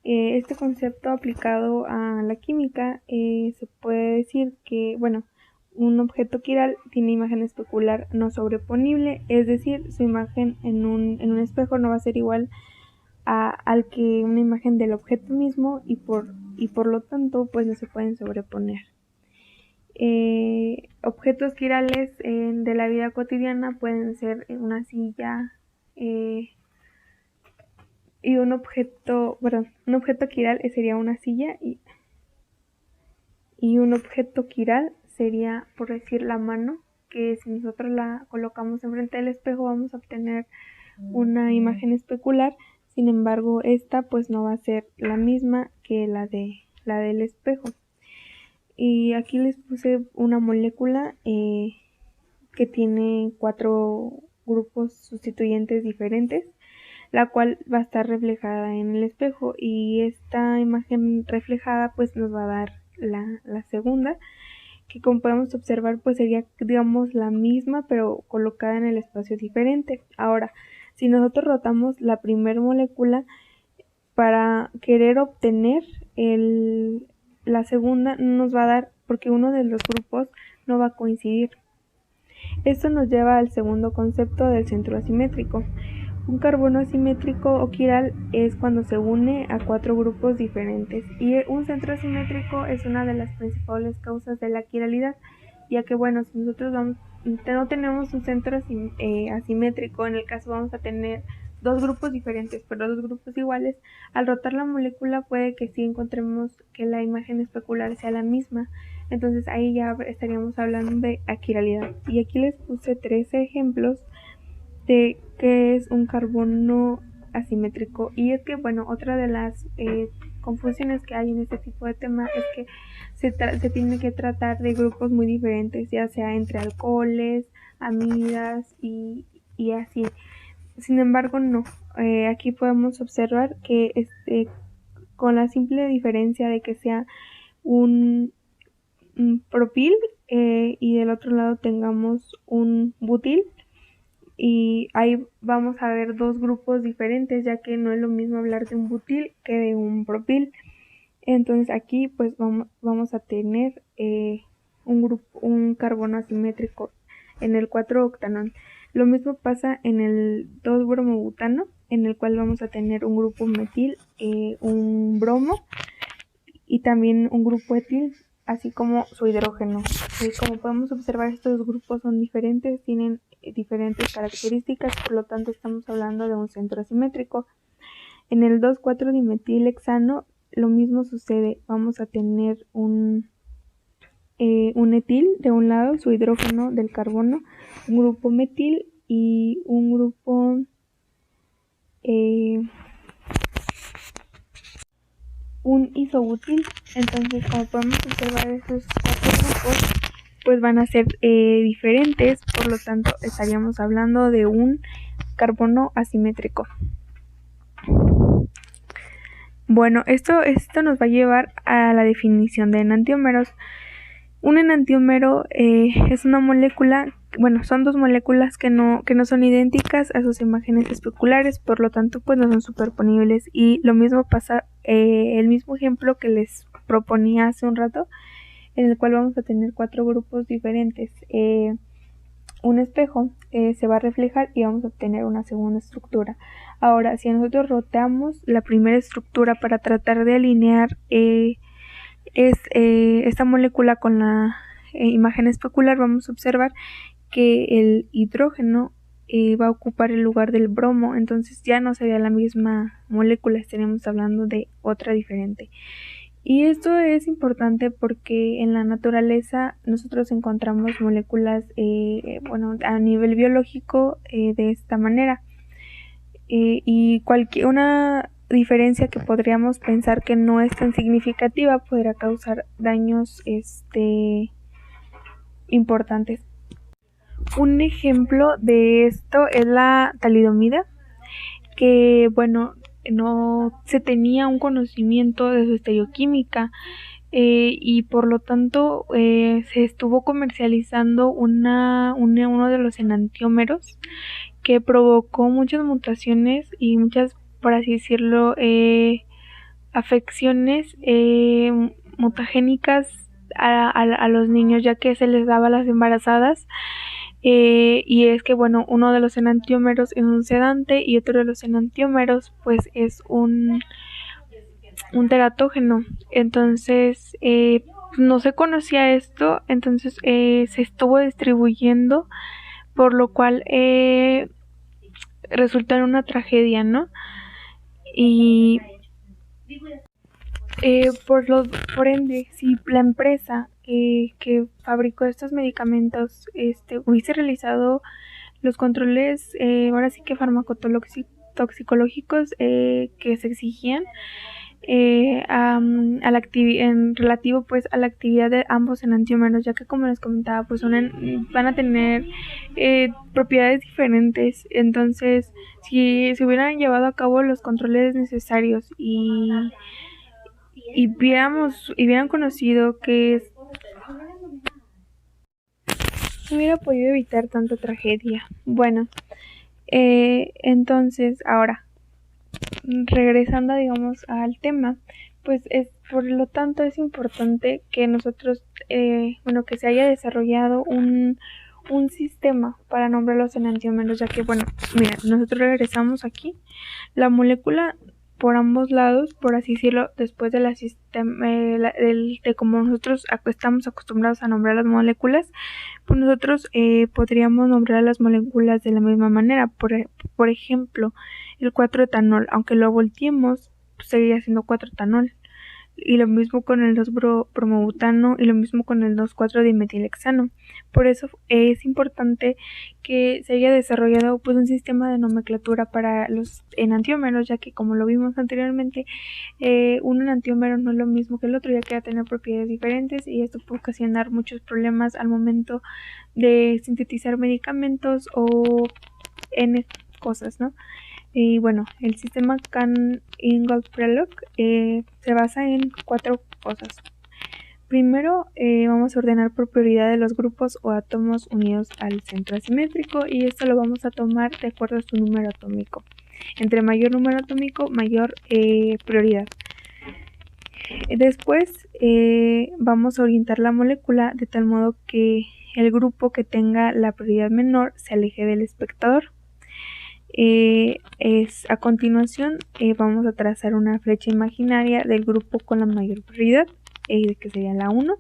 Este concepto aplicado a la química se puede decir que, bueno, un objeto quiral tiene imagen especular no sobreponible, es decir, su imagen en un espejo no va a ser igual al que una imagen del objeto mismo y por lo tanto pues no se pueden sobreponer. Objetos quirales de la vida cotidiana pueden ser una silla y un objeto quiral sería una silla y un objeto quiral sería, por decir, la mano, que si nosotros la colocamos enfrente del espejo vamos a obtener una imagen especular. Sin embargo, esta pues no va a ser la misma que la del espejo. Y aquí les puse una molécula que tiene 4 grupos sustituyentes diferentes, la cual va a estar reflejada en el espejo y esta imagen reflejada pues nos va a dar la segunda, que como podemos observar pues sería digamos la misma pero colocada en el espacio diferente. Ahora, si nosotros rotamos la primera molécula para querer obtener la segunda, nos va a dar porque uno de los grupos no va a coincidir. Esto nos lleva al segundo concepto del centro asimétrico. Un carbono asimétrico o quiral es cuando se une a 4 grupos diferentes, y un centro asimétrico es una de las principales causas de la quiralidad, ya que bueno, si nosotros no tenemos un centro asimétrico, en el caso vamos a tener dos grupos diferentes, pero dos grupos iguales, al rotar la molécula puede que sí encontremos que la imagen especular sea la misma, entonces ahí ya estaríamos hablando de aquiralidad. Y aquí les puse 13 ejemplos de qué es un carbono asimétrico. Y es que, bueno, otra de las confusiones que hay en este tipo de tema es que se tiene que tratar de grupos muy diferentes, ya sea entre alcoholes, amidas y así. Sin embargo, no. Aquí podemos observar que con la simple diferencia de que sea un propil y del otro lado tengamos un butil, y ahí vamos a ver dos grupos diferentes, ya que no es lo mismo hablar de un butil que de un propil. Entonces aquí pues vamos a tener un carbono asimétrico en el 4-octanol. Lo mismo pasa en el 2-bromobutano, en el cual vamos a tener un grupo metil, un bromo y también un grupo etil, así como su hidrógeno. Como podemos observar, estos grupos son diferentes, tienen diferentes características, por lo tanto estamos hablando de un centro asimétrico. En el 2,4-dimetilhexano lo mismo sucede, vamos a tener un etil de un lado, su hidrógeno del carbono, un grupo metil y un grupo un isobutil. Entonces, como podemos observar, estos 4 grupos pues van a ser diferentes, por lo tanto estaríamos hablando de un carbono asimétrico. Bueno, esto nos va a llevar a la definición de enantiómeros. Un enantiómero es una molécula, bueno, son dos moléculas que no son idénticas a sus imágenes especulares, por lo tanto pues no son superponibles. Y lo mismo pasa, el mismo ejemplo que les proponía hace un rato, en el cual vamos a tener 4 grupos diferentes. Un espejo se va a reflejar y vamos a obtener una segunda estructura. Ahora, si nosotros rotamos la primera estructura para tratar de alinear esta molécula con la imagen especular, vamos a observar que el hidrógeno va a ocupar el lugar del bromo, entonces ya no sería la misma molécula, estaríamos hablando de otra diferente. Y esto es importante porque en la naturaleza nosotros encontramos moléculas, a nivel biológico de esta manera. Y una diferencia que podríamos pensar que no es tan significativa podría causar daños importantes. Un ejemplo de esto es la talidomida, que bueno, no se tenía un conocimiento de su estereoquímica y por lo tanto se estuvo comercializando uno de los enantiómeros que provocó muchas mutaciones y muchas, por así decirlo, afecciones mutagénicas a los niños, ya que se les daba a las embarazadas. Y es que bueno, uno de los enantiómeros es un sedante y otro de los enantiómeros pues es un teratógeno. Entonces no se conocía esto, entonces se estuvo distribuyendo, por lo cual resultó en una tragedia, ¿no? Y por ende, si la empresa que fabricó estos medicamentos hubiese realizado los controles, ahora sí que farmacotoxicológicos que se exigían en relativo pues a la actividad de ambos enantiómeros, ya que como les comentaba pues van a tener propiedades diferentes. Entonces si se hubieran llevado a cabo los controles necesarios y hubieran conocido que hubiera podido evitar tanta tragedia. Bueno, entonces ahora regresando digamos al tema, pues por lo tanto es importante que nosotros que se haya desarrollado un sistema para nombrarlos enantiómeros, ya que, bueno, mira, nosotros regresamos aquí, la molécula por ambos lados, por así decirlo, después de de como nosotros estamos acostumbrados a nombrar las moléculas, pues nosotros podríamos nombrar las moléculas de la misma manera. Por ejemplo, el 4-etanol, aunque lo volteemos, pues seguiría siendo 4-etanol. Y lo mismo con el 2-bromobutano y lo mismo con el 2,4-dimetilhexano. Por eso es importante que se haya desarrollado pues un sistema de nomenclatura para los enantiómeros, ya que como lo vimos anteriormente, un enantiómero no es lo mismo que el otro, ya que va a tener propiedades diferentes y esto puede ocasionar muchos problemas al momento de sintetizar medicamentos o N cosas, ¿no? Y bueno, el sistema Can-Ingold-Prelog se basa en 4 cosas. Primero, vamos a ordenar por prioridad de los grupos o átomos unidos al centro asimétrico, y esto lo vamos a tomar de acuerdo a su número atómico. Entre mayor número atómico, mayor prioridad. Después vamos a orientar la molécula de tal modo que el grupo que tenga la prioridad menor se aleje del espectador. A continuación vamos a trazar una flecha imaginaria del grupo con la mayor prioridad, que sería la 1,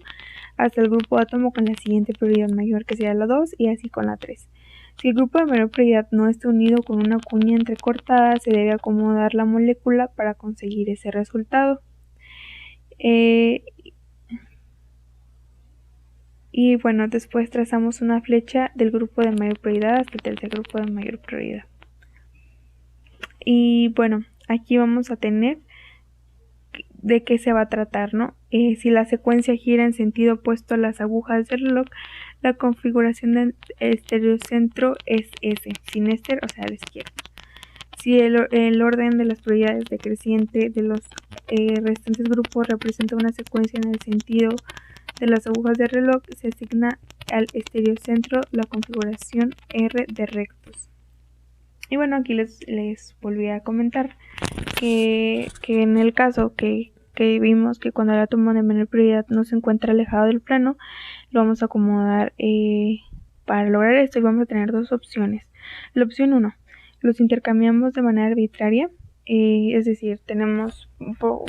hasta el grupo átomo con la siguiente prioridad mayor, que sería la 2, y así con la 3. Si el grupo de mayor prioridad no está unido con una cuña entrecortada, se debe acomodar la molécula para conseguir ese resultado. Y bueno, después trazamos una flecha del grupo de mayor prioridad hasta el tercer grupo de mayor prioridad. Y bueno, aquí vamos a tener de qué se va a tratar, ¿no? Si la secuencia gira en sentido opuesto a las agujas del reloj, la configuración del estereocentro es S, sin éster, o sea, a la izquierda. Si el orden de las prioridades decreciente de los restantes grupos representa una secuencia en el sentido de las agujas del reloj, se asigna al estereocentro la configuración R de rectos. Y bueno, aquí les volví a comentar que en el caso que vimos que cuando el átomo de menor prioridad no se encuentra alejado del plano, lo vamos a acomodar para lograr esto, y vamos a tener 2 opciones. La opción 1, los intercambiamos de manera arbitraria, es decir, tenemos por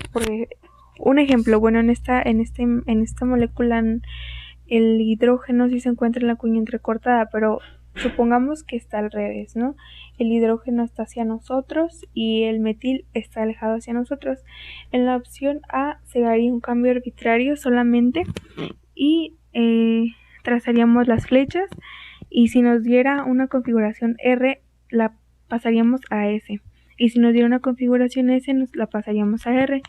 un ejemplo, bueno, en esta molécula el hidrógeno sí se encuentra en la cuña entrecortada, pero supongamos que está al revés, ¿no? El hidrógeno está hacia nosotros y el metil está alejado hacia nosotros. En la opción A se haría un cambio arbitrario solamente y trazaríamos las flechas, y si nos diera una configuración R, la pasaríamos a S. Y si nos diera una configuración S, nos la pasaríamos a R.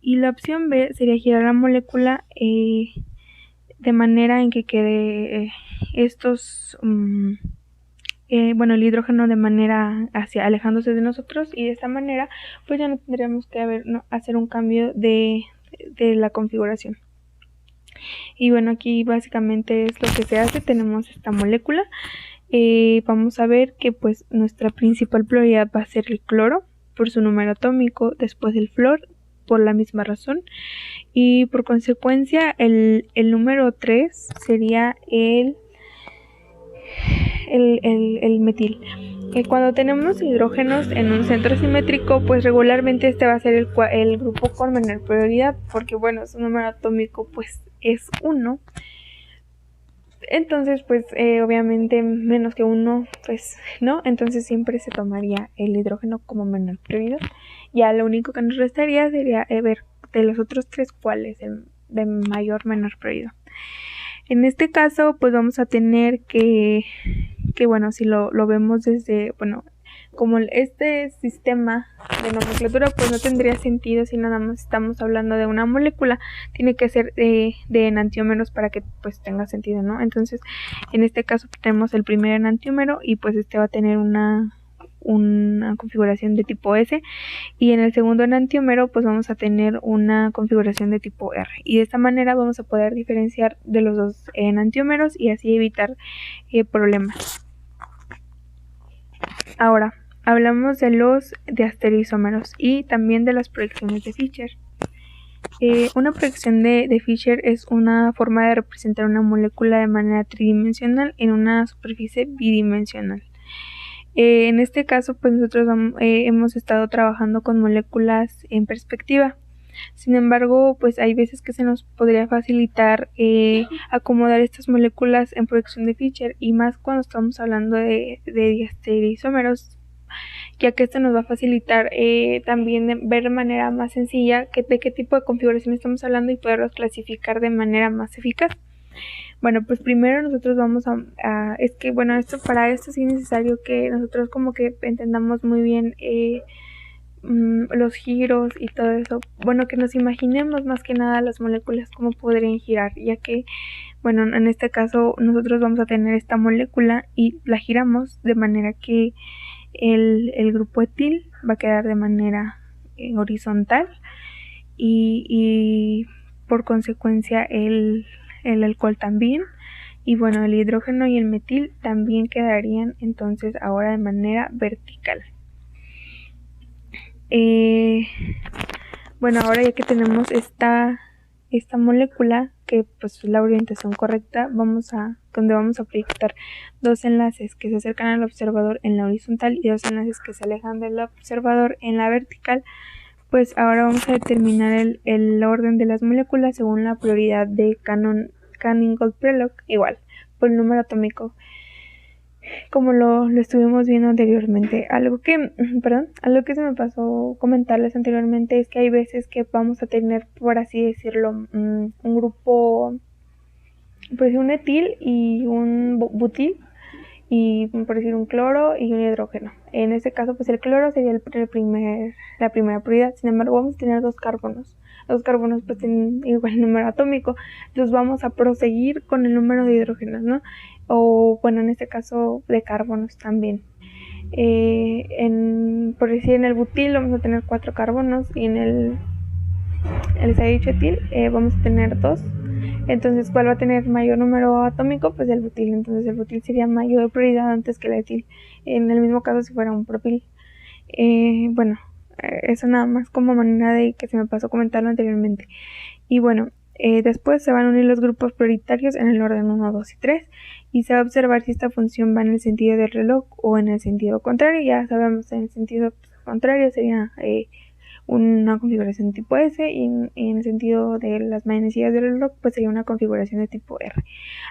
Y la opción B sería girar la molécula de manera en que quede el hidrógeno de manera alejándose de nosotros, y de esta manera pues ya no tendríamos que hacer un cambio de la configuración. Y bueno, aquí básicamente es lo que se hace. Tenemos esta molécula, vamos a ver que pues nuestra principal prioridad va a ser el cloro por su número atómico, después el flor por la misma razón, y por consecuencia el número 3 sería el metil. Cuando tenemos hidrógenos en un centro simétrico, pues regularmente este va a ser el grupo con menor prioridad, porque bueno, su número atómico pues es 1. Entonces pues obviamente menos que 1 pues no, entonces siempre se tomaría el hidrógeno como menor prioridad. Ya lo único que nos restaría sería ver de los otros 3 cuál es el de mayor menor prioridad. En este caso pues vamos a tener que bueno, si lo vemos desde, bueno, como este sistema de nomenclatura pues no tendría sentido si nada más estamos hablando de una molécula, tiene que ser de enantiómeros para que pues tenga sentido, ¿no? Entonces en este caso tenemos el primer enantiómero y pues este va a tener una configuración de tipo S, y en el segundo enantiómero pues vamos a tener una configuración de tipo R, y de esta manera vamos a poder diferenciar de los 2 enantiómeros y así evitar problemas. Ahora hablamos de los diastereoisómeros y también de las proyecciones de Fischer. Una proyección de Fisher es una forma de representar una molécula de manera tridimensional en una superficie bidimensional. En este caso, pues nosotros hemos estado trabajando con moléculas en perspectiva. Sin embargo, pues hay veces que se nos podría facilitar acomodar estas moléculas en proyección de Fisher, y más cuando estamos hablando de diastereoisómeros, ya que esto nos va a facilitar también ver de manera más sencilla de qué tipo de configuración estamos hablando y poderlos clasificar de manera más eficaz. Bueno, pues primero nosotros vamos es que bueno, para esto sí es necesario que nosotros como que entendamos muy bien los giros y todo eso. Bueno, que nos imaginemos más que nada las moléculas cómo podrían girar, ya que bueno, en este caso nosotros vamos a tener esta molécula y la giramos de manera que el grupo etil va a quedar de manera horizontal y por consecuencia el alcohol también, y bueno, el hidrógeno y el metil también quedarían entonces ahora de manera vertical. Bueno, ahora ya que tenemos esta molécula, que pues es la orientación correcta, donde vamos a proyectar dos enlaces que se acercan al observador en la horizontal y dos enlaces que se alejan del observador en la vertical. Pues ahora vamos a determinar el orden de las moléculas según la prioridad de Canning-Goldberg, igual, por el número atómico, como lo estuvimos viendo anteriormente. Algo que se me pasó comentarles anteriormente es que hay veces que vamos a tener, por así decirlo, un grupo, por decir un etil y un butil, y por decir un cloro y un hidrógeno. En este caso, pues el cloro sería la primera prioridad. Sin embargo, vamos a tener dos carbonos. Los carbonos pues tienen igual número atómico, entonces vamos a proseguir con el número de hidrógenos, ¿no? O bueno, en este caso de carbonos también. Por decir en el butil vamos a tener 4 carbonos, y en el etil vamos a tener 2. Entonces, ¿cuál va a tener mayor número atómico? Pues el butil. Entonces el butil sería mayor prioridad antes que el etil. En el mismo caso si fuera un propil. Bueno, eso nada más como manera de que se me pasó comentarlo anteriormente. Y bueno, después se van a unir los grupos prioritarios en el orden 1, 2 y 3, y se va a observar si esta función va en el sentido del reloj o en el sentido contrario. Ya sabemos, en el sentido contrario sería una configuración tipo S, y en el sentido de las manecillas del reloj pues sería una configuración de tipo R.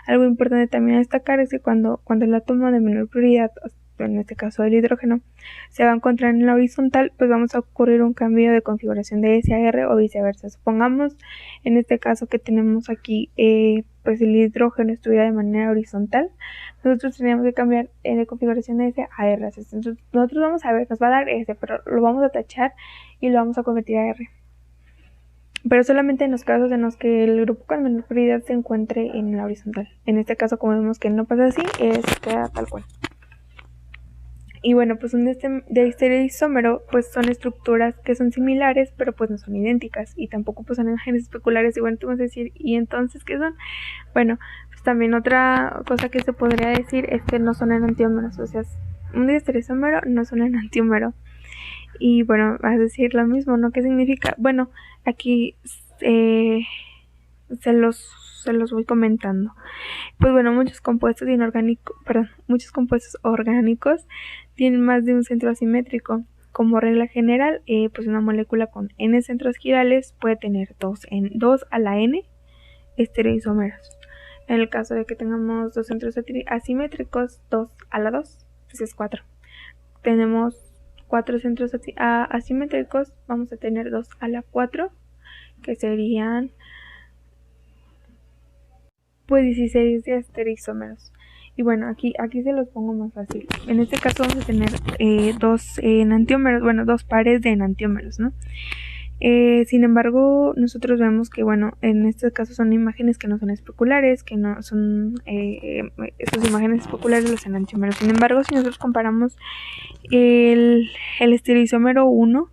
Algo importante también a destacar es que cuando el átomo de menor prioridad, en este caso el hidrógeno, se va a encontrar en la horizontal, pues vamos a ocurrir un cambio de configuración de S a R o viceversa. Supongamos en este caso que tenemos aquí pues el hidrógeno estuviera de manera horizontal, nosotros tenemos que cambiar de configuración de S a R. Entonces nosotros vamos a ver, nos va a dar S, pero lo vamos a tachar y lo vamos a convertir a R. Pero solamente en los casos en los que el grupo con menor prioridad se encuentre en la horizontal. En este caso, como vemos que no pasa así, queda tal cual. Y bueno, pues un diastereoisómero pues son estructuras que son similares, pero pues no son idénticas, y tampoco pues son imágenes especulares. Y bueno, tú vas a decir, ¿y entonces qué son? Bueno, pues también otra cosa que se podría decir es que no son enantiómeros. O sea, un diastereoisómero no son enantiómero. Y bueno, vas a decir lo mismo, ¿no? ¿Qué significa? Bueno, aquí se los voy comentando. Pues bueno, muchos compuestos orgánicos tienen más de un centro asimétrico. Como regla general, pues una molécula con n centros girales puede tener 2 a la n estereoisómeros. En el caso de que tengamos dos centros asimétricos, 2 a la 2, pues es 4. Tenemos 4 centros asimétricos, vamos a tener 2 a la 4, que serían pues 16 diastereoisómeros. Y bueno, aquí se los pongo más fácil. En este caso vamos a tener dos enantiómeros, bueno, dos pares de enantiómeros, ¿no? Sin embargo, nosotros vemos que, bueno, en este caso son imágenes que no son especulares, que no son estas imágenes especulares de los enantiómeros. Sin embargo, si nosotros comparamos el estereoisómero 1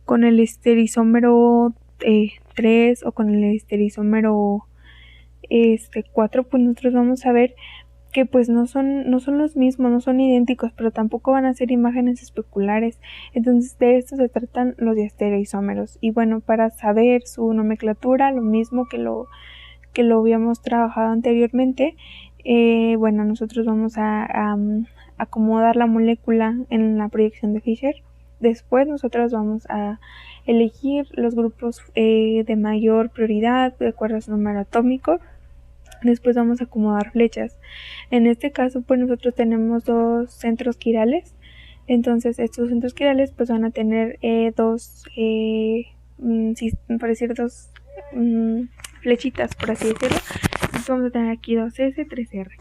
con el estereoisómero 3 o con el estereoisómero 4, pues nosotros vamos a ver que pues no son los mismos, no son idénticos, pero tampoco van a ser imágenes especulares. Entonces de esto se tratan los diastereoisómeros. Y bueno, para saber su nomenclatura, lo mismo que lo habíamos trabajado anteriormente, bueno, nosotros vamos a acomodar la molécula en la proyección de Fisher. Después nosotros vamos a elegir los grupos de mayor prioridad de acuerdo a su número atómico. Después vamos a acomodar flechas. En este caso, pues nosotros tenemos dos centros quirales. Entonces estos centros quirales pues van a tener dos flechitas, por así decirlo. Entonces vamos a tener aquí 2S, 3R,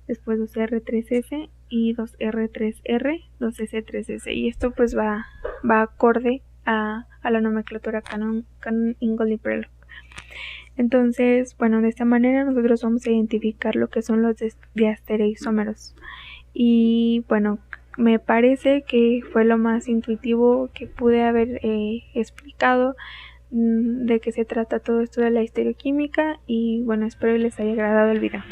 después 2R, 3S y 2R, 3R, 2S, 3S. Y esto pues va acorde a la nomenclatura Cannon, Ingold y Prelog. Entonces, bueno, de esta manera nosotros vamos a identificar lo que son los diastereoisómeros. Y bueno, me parece que fue lo más intuitivo que pude haber explicado de qué se trata todo esto de la estereoquímica. Y bueno, espero les haya agradado el video.